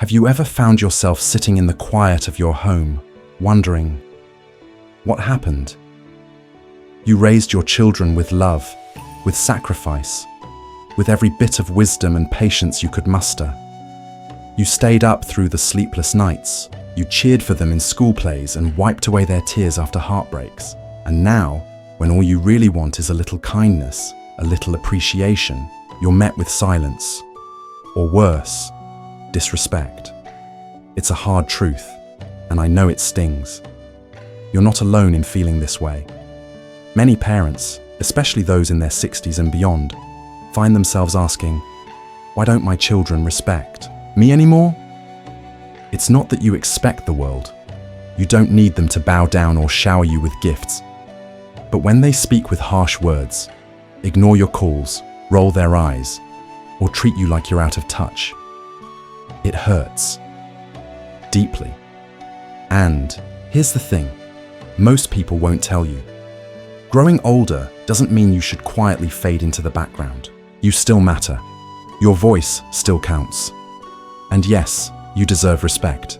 Have you ever found yourself sitting in the quiet of your home, wondering, what happened? You raised your children with love, with sacrifice, with every bit of wisdom and patience you could muster. You stayed up through the sleepless nights. You cheered for them in school plays and wiped away their tears after heartbreaks. And now, when all you really want is a little kindness, a little appreciation, you're met with silence. Or worse, disrespect. It's a hard truth, and I know it stings. You're not alone in feeling this way. Many parents, especially those in their 60s and beyond, find themselves asking, why don't my children respect me anymore? It's not that you expect the world. You don't need them to bow down or shower you with gifts. But when they speak with harsh words, ignore your calls, roll their eyes, or treat you like you're out of touch, it hurts. Deeply. And here's the thing, most people won't tell you. Growing older doesn't mean you should quietly fade into the background. You still matter. Your voice still counts. And yes, you deserve respect.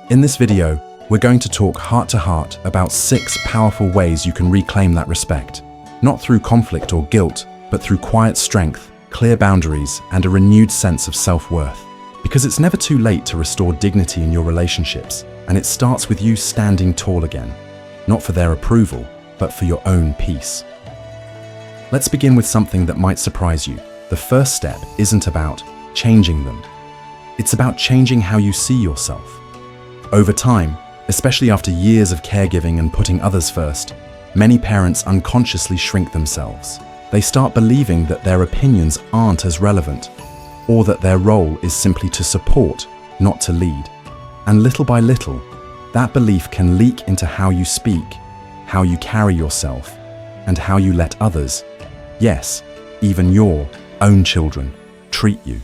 In this video, we're going to talk heart to heart about 6 powerful ways you can reclaim that respect. Not through conflict or guilt, but through quiet strength, clear boundaries, and a renewed sense of self-worth. Because it's never too late to restore dignity in your relationships, and it starts with you standing tall again. Not for their approval, but for your own peace. Let's begin with something that might surprise you. The first step isn't about changing them. It's about changing how you see yourself. Over time, especially after years of caregiving and putting others first, many parents unconsciously shrink themselves. They start believing that their opinions aren't as relevant, or that their role is simply to support, not to lead. And little by little, that belief can leak into how you speak, how you carry yourself, and how you let others, yes, even your own children, treat you.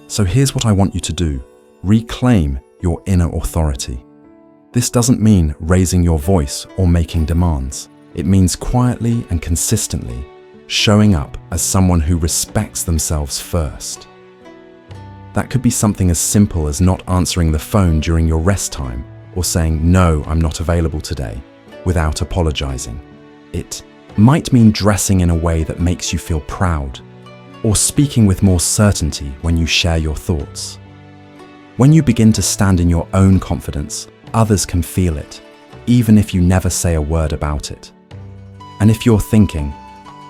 So here's what I want you to do. Reclaim your inner authority. This doesn't mean raising your voice or making demands. It means quietly and consistently showing up as someone who respects themselves first. That could be something as simple as not answering the phone during your rest time or saying, "No, I'm not available today," without apologizing. It might mean dressing in a way that makes you feel proud, or speaking with more certainty when you share your thoughts. When you begin to stand in your own confidence, others can feel it, even if you never say a word about it. And if you're thinking,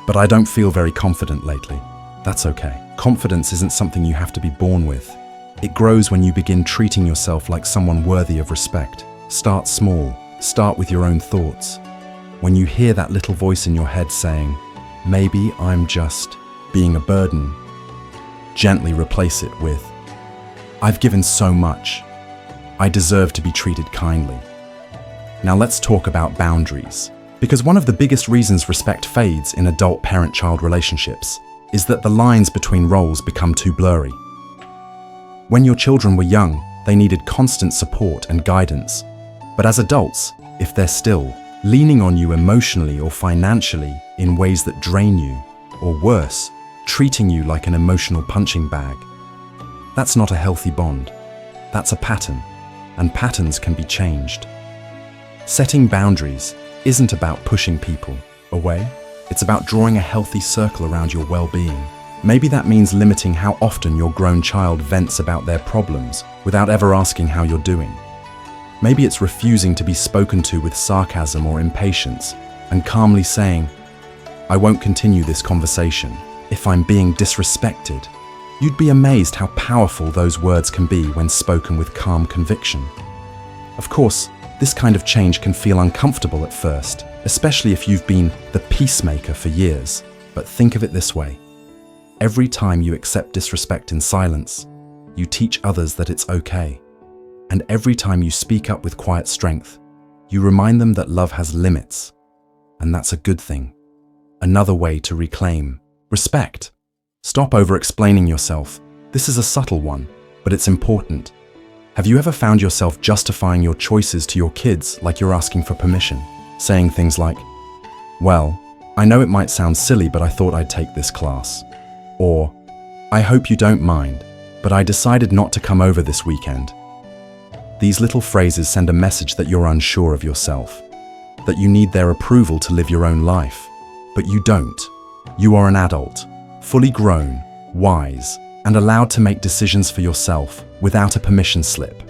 "But I don't feel very confident lately," that's okay. Confidence isn't something you have to be born with. It grows when you begin treating yourself like someone worthy of respect. Start small. Start with your own thoughts. When you hear that little voice in your head saying, "Maybe I'm just being a burden," gently replace it with, "I've given so much. I deserve to be treated kindly." Now let's talk about boundaries. Because one of the biggest reasons respect fades in adult parent-child relationships is that the lines between roles become too blurry. When your children were young, they needed constant support and guidance. But as adults, if they're still leaning on you emotionally or financially in ways that drain you, or worse, treating you like an emotional punching bag, that's not a healthy bond. That's a pattern, and patterns can be changed. Setting boundaries isn't about pushing people away. It's about drawing a healthy circle around your well-being. Maybe that means limiting how often your grown child vents about their problems without ever asking how you're doing. Maybe it's refusing to be spoken to with sarcasm or impatience and calmly saying, "I won't continue this conversation if I'm being disrespected." You'd be amazed how powerful those words can be when spoken with calm conviction. Of course, this kind of change can feel uncomfortable at first, especially if you've been the peacemaker for years. But think of it this way. Every time you accept disrespect in silence, you teach others that it's okay. And every time you speak up with quiet strength, you remind them that love has limits. And that's a good thing. Another way to reclaim respect. Stop over-explaining yourself. This is a subtle one, but it's important. Have you ever found yourself justifying your choices to your kids like you're asking for permission? Saying things like, "Well, I know it might sound silly, but I thought I'd take this class." Or, "I hope you don't mind," but I decided not to come over this weekend. These little phrases send a message that you're unsure of yourself, that you need their approval to live your own life. But you don't. You are an adult, fully grown, wise, and allowed to make decisions for yourself without a permission slip.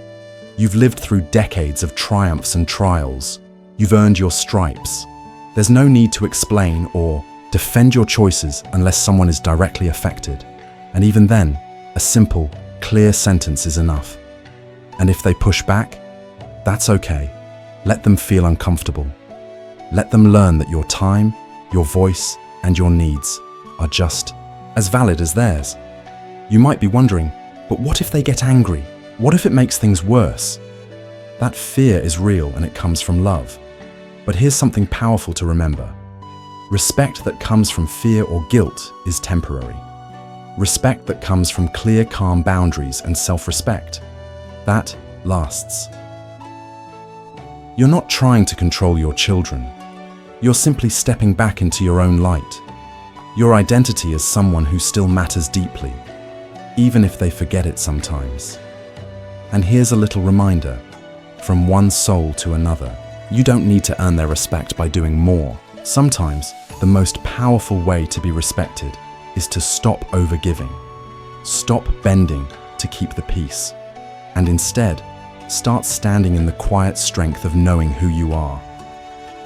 You've lived through decades of triumphs and trials. You've earned your stripes. There's no need to explain or defend your choices unless someone is directly affected. And even then, a simple, clear sentence is enough. And if they push back, that's okay. Let them feel uncomfortable. Let them learn that your time, your voice, and your needs are just as valid as theirs. You might be wondering, but what if they get angry? What if it makes things worse? That fear is real and it comes from love. But here's something powerful to remember. Respect that comes from fear or guilt is temporary. Respect that comes from clear, calm boundaries and self-respect, that lasts. You're not trying to control your children. You're simply stepping back into your own light. Your identity as someone who still matters deeply, even if they forget it sometimes. And here's a little reminder, from one soul to another, you don't need to earn their respect by doing more. Sometimes, the most powerful way to be respected is to stop overgiving. Stop bending to keep the peace. And instead, start standing in the quiet strength of knowing who you are.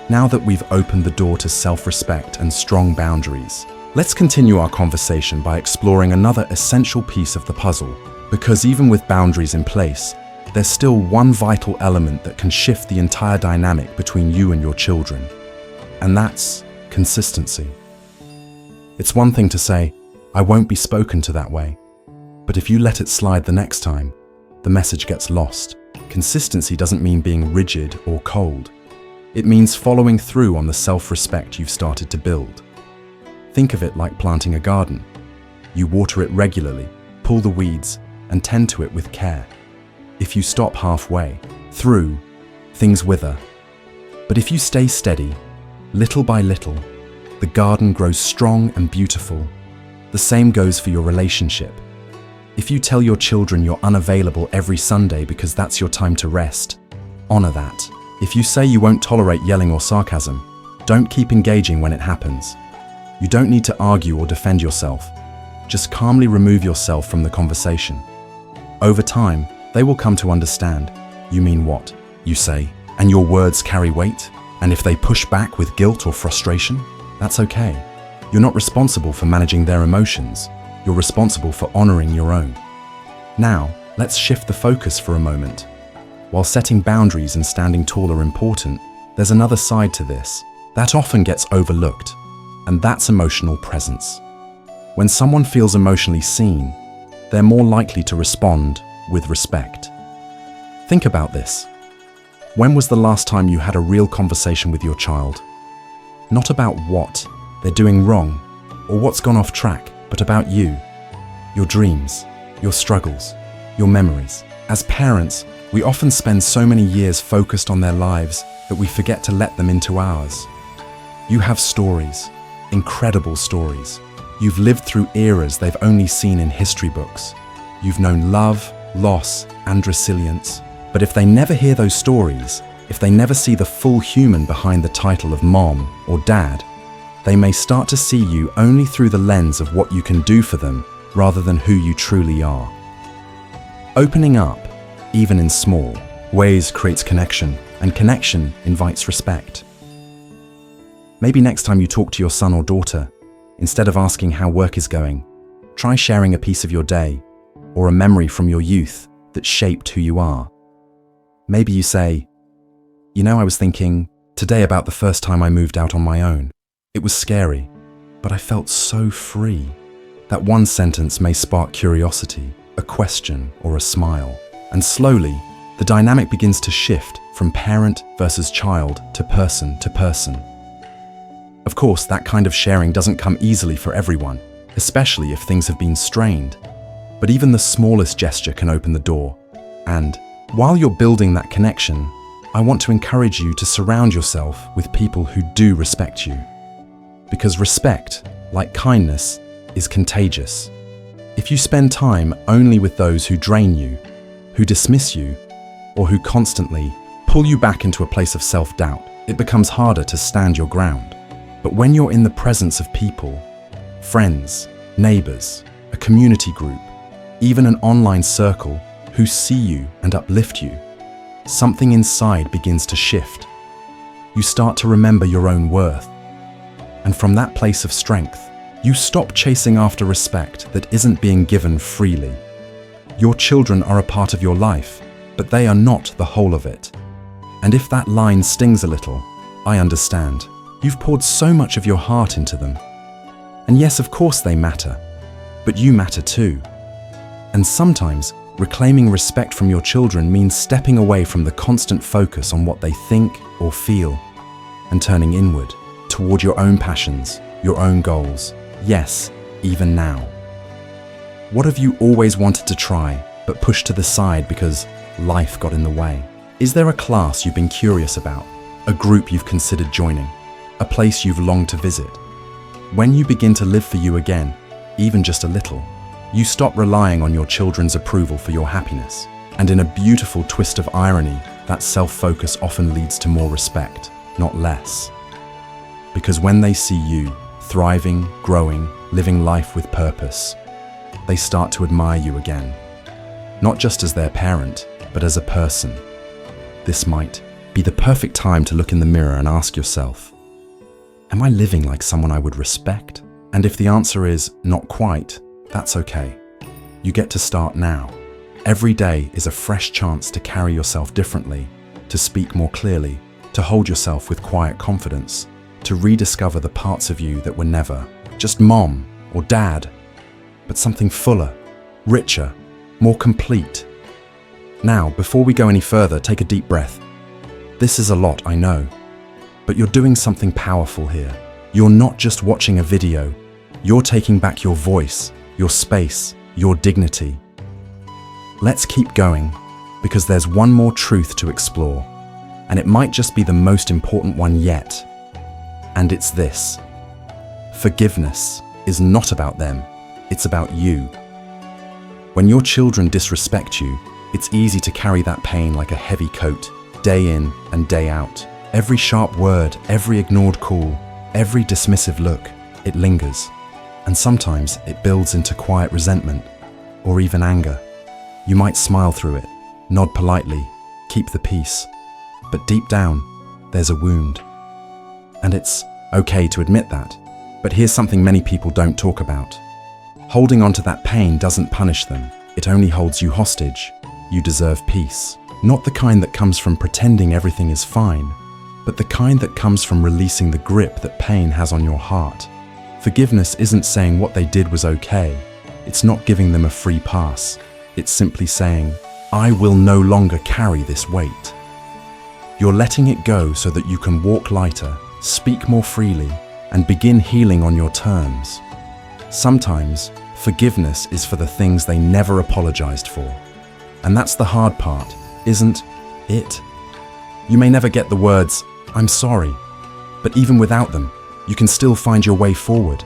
Now that we've opened the door to self-respect and strong boundaries, let's continue our conversation by exploring another essential piece of the puzzle. Because even with boundaries in place, there's still one vital element that can shift the entire dynamic between you and your children. And that's consistency. It's one thing to say, I won't be spoken to that way. But if you let it slide the next time, the message gets lost. Consistency doesn't mean being rigid or cold. It means following through on the self-respect you've started to build. Think of it like planting a garden. You water it regularly, pull the weeds, and tend to it with care. If you stop halfway through, things wither. But if you stay steady, little by little, the garden grows strong and beautiful. The same goes for your relationship. If you tell your children you're unavailable every Sunday because that's your time to rest, honor that. If you say you won't tolerate yelling or sarcasm, don't keep engaging when it happens. You don't need to argue or defend yourself. Just calmly remove yourself from the conversation. Over time, they will come to understand you mean what you say, and your words carry weight. And if they push back with guilt or frustration, that's okay. You're not responsible for managing their emotions. You're responsible for honoring your own. Now, let's shift the focus for a moment. While setting boundaries and standing tall are important, there's another side to this that often gets overlooked, and that's emotional presence. When someone feels emotionally seen, they're more likely to respond with respect. Think about this. When was the last time you had a real conversation with your child? Not about what they're doing wrong or what's gone off track, but about you, your dreams, your struggles, your memories. As parents, we often spend so many years focused on their lives that we forget to let them into ours. You have stories, incredible stories. You've lived through eras they've only seen in history books. You've known love, loss, and resilience. But if they never hear those stories, if they never see the full human behind the title of mom or dad, they may start to see you only through the lens of what you can do for them rather than who you truly are. Opening up, even in small ways, creates connection, and connection invites respect. Maybe next time you talk to your son or daughter, instead of asking how work is going, try sharing a piece of your day or a memory from your youth that shaped who you are. Maybe you say, I was thinking today about the first time I moved out on my own. It was scary, but I felt so free. That one sentence may spark curiosity, a question, or a smile. And slowly, the dynamic begins to shift from parent versus child to person to person. Of course, that kind of sharing doesn't come easily for everyone, especially if things have been strained. But even the smallest gesture can open the door. And while you're building that connection, I want to encourage you to surround yourself with people who do respect you. Because respect, like kindness, is contagious. If you spend time only with those who drain you, who dismiss you, or who constantly pull you back into a place of self-doubt, it becomes harder to stand your ground. But when you're in the presence of people, friends, neighbors, a community group, even an online circle who see you and uplift you, something inside begins to shift. You start to remember your own worth. And from that place of strength, you stop chasing after respect that isn't being given freely. Your children are a part of your life, but they are not the whole of it. And if that line stings a little, I understand. You've poured so much of your heart into them. And yes, of course they matter, but you matter too. And sometimes, reclaiming respect from your children means stepping away from the constant focus on what they think or feel and turning inward toward your own passions, your own goals. Yes, even now. What have you always wanted to try but pushed to the side because life got in the way? Is there a class you've been curious about, a group you've considered joining, a place you've longed to visit? When you begin to live for you again, even just a little, you stop relying on your children's approval for your happiness. And in a beautiful twist of irony, that self-focus often leads to more respect, not less. Because when they see you thriving, growing, living life with purpose, they start to admire you again. Not just as their parent, but as a person. This might be the perfect time to look in the mirror and ask yourself, am I living like someone I would respect? And if the answer is not quite, that's okay. You get to start now. Every day is a fresh chance to carry yourself differently, to speak more clearly, to hold yourself with quiet confidence, to rediscover the parts of you that were never just mom or dad, but something fuller, richer, more complete. Now, before we go any further, take a deep breath. This is a lot, I know, but you're doing something powerful here. You're not just watching a video, you're taking back your voice, your space, your dignity. Let's keep going, because there's one more truth to explore, and it might just be the most important one yet. And it's this: forgiveness is not about them, it's about you. When your children disrespect you, it's easy to carry that pain like a heavy coat, day in and day out. Every sharp word, every ignored call, every dismissive look, it lingers. And sometimes it builds into quiet resentment, or even anger. You might smile through it, nod politely, keep the peace. But deep down, there's a wound. And it's okay to admit that. But here's something many people don't talk about. Holding on to that pain doesn't punish them. It only holds you hostage. You deserve peace. Not the kind that comes from pretending everything is fine, but the kind that comes from releasing the grip that pain has on your heart. Forgiveness isn't saying what they did was okay. It's not giving them a free pass. It's simply saying, I will no longer carry this weight. You're letting it go so that you can walk lighter, speak more freely, and begin healing on your terms. Sometimes, forgiveness is for the things they never apologized for. And that's the hard part, isn't it? You may never get the words, I'm sorry, but even without them, you can still find your way forward.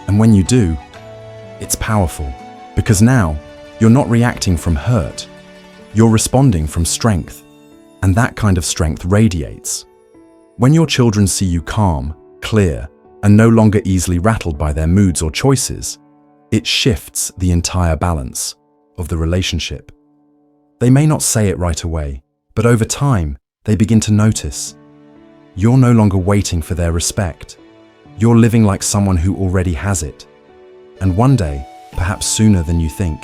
And when you do, it's powerful, because now you're not reacting from hurt, you're responding from strength, and that kind of strength radiates. When your children see you calm, clear, and no longer easily rattled by their moods or choices, it shifts the entire balance of the relationship. They may not say it right away, but over time, they begin to notice. You're no longer waiting for their respect. You're living like someone who already has it. And one day, perhaps sooner than you think,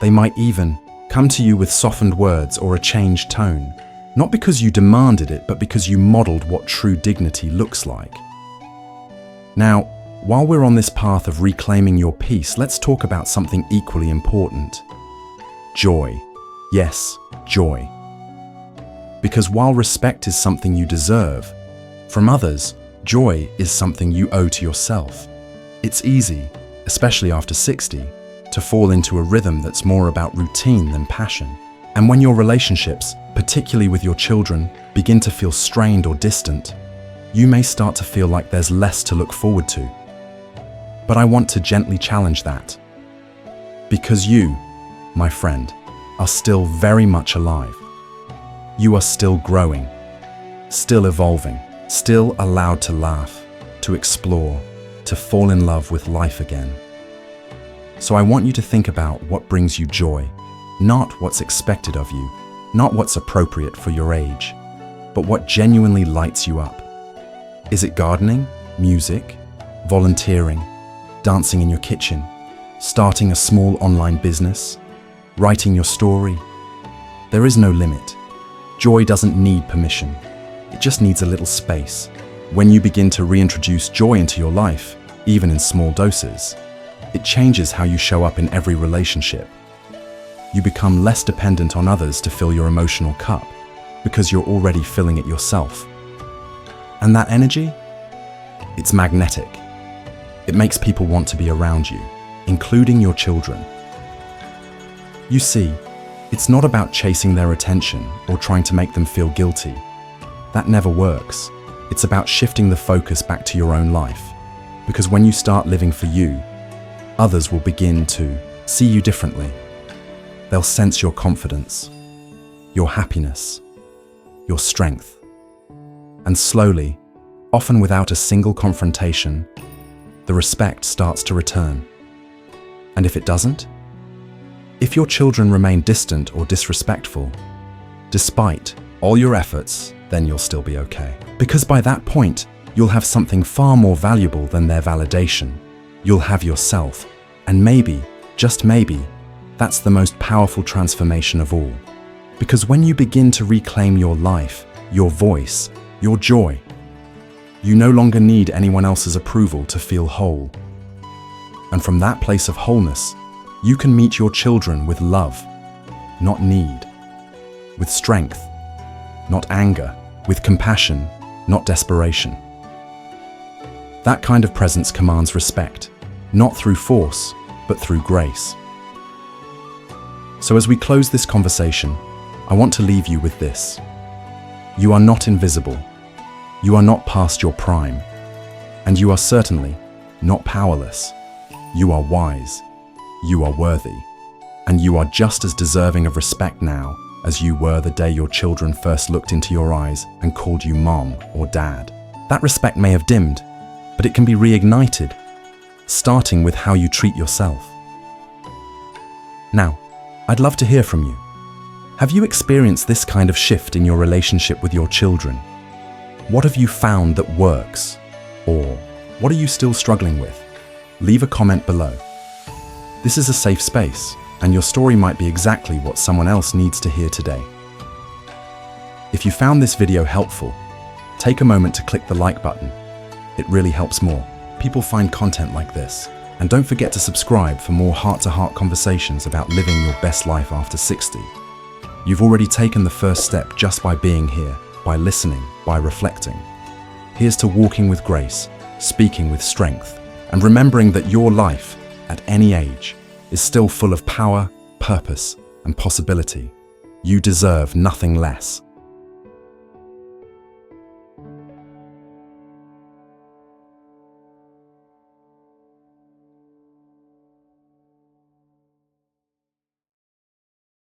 they might even come to you with softened words or a changed tone, not because you demanded it, but because you modeled what true dignity looks like. Now, while we're on this path of reclaiming your peace, let's talk about something equally important: joy. Yes, joy. Because while respect is something you deserve from others, joy is something you owe to yourself. It's easy, especially after 60, to fall into a rhythm that's more about routine than passion. And when your relationships, particularly with your children, begin to feel strained or distant, you may start to feel like there's less to look forward to. But I want to gently challenge that. Because you, my friend, are still very much alive. You are still growing, still evolving, still allowed to laugh, to explore, to fall in love with life again. So I want you to think about what brings you joy, not what's expected of you, not what's appropriate for your age, but what genuinely lights you up. Is it gardening, music, volunteering, dancing in your kitchen, starting a small online business, writing your story? There is no limit. Joy doesn't need permission. It just needs a little space. When you begin to reintroduce joy into your life, even in small doses, it changes how you show up in every relationship. You become less dependent on others to fill your emotional cup because you're already filling it yourself. And that energy? It's magnetic. It makes people want to be around you, including your children. You see, it's not about chasing their attention or trying to make them feel guilty. That never works. It's about shifting the focus back to your own life. Because when you start living for you, others will begin to see you differently. They'll sense your confidence, your happiness, your strength. And slowly, often without a single confrontation, the respect starts to return. And if it doesn't? If your children remain distant or disrespectful, despite all your efforts, then you'll still be okay. Because by that point, you'll have something far more valuable than their validation. You'll have yourself. And maybe, just maybe, that's the most powerful transformation of all. Because when you begin to reclaim your life, your voice, your joy, you no longer need anyone else's approval to feel whole. And from that place of wholeness, you can meet your children with love, not need, with strength, not anger, with compassion, not desperation. That kind of presence commands respect, not through force, but through grace. So as we close this conversation, I want to leave you with this. You are not invisible. You are not past your prime. And you are certainly not powerless. You are wise. You are worthy. And you are just as deserving of respect now as you were the day your children first looked into your eyes and called you mom or dad. That respect may have dimmed, but it can be reignited, starting with how you treat yourself. Now, I'd love to hear from you. Have you experienced this kind of shift in your relationship with your children? What have you found that works? Or what are you still struggling with? Leave a comment below. This is a safe space, and your story might be exactly what someone else needs to hear today. If you found this video helpful, take a moment to click the like button. It really helps more people find content like this. And don't forget to subscribe for more heart-to-heart conversations about living your best life after 60. You've already taken the first step just by being here, by listening, by reflecting. Here's to walking with grace, speaking with strength, and remembering that your life, at any age, is still full of power, purpose, and possibility. You deserve nothing less.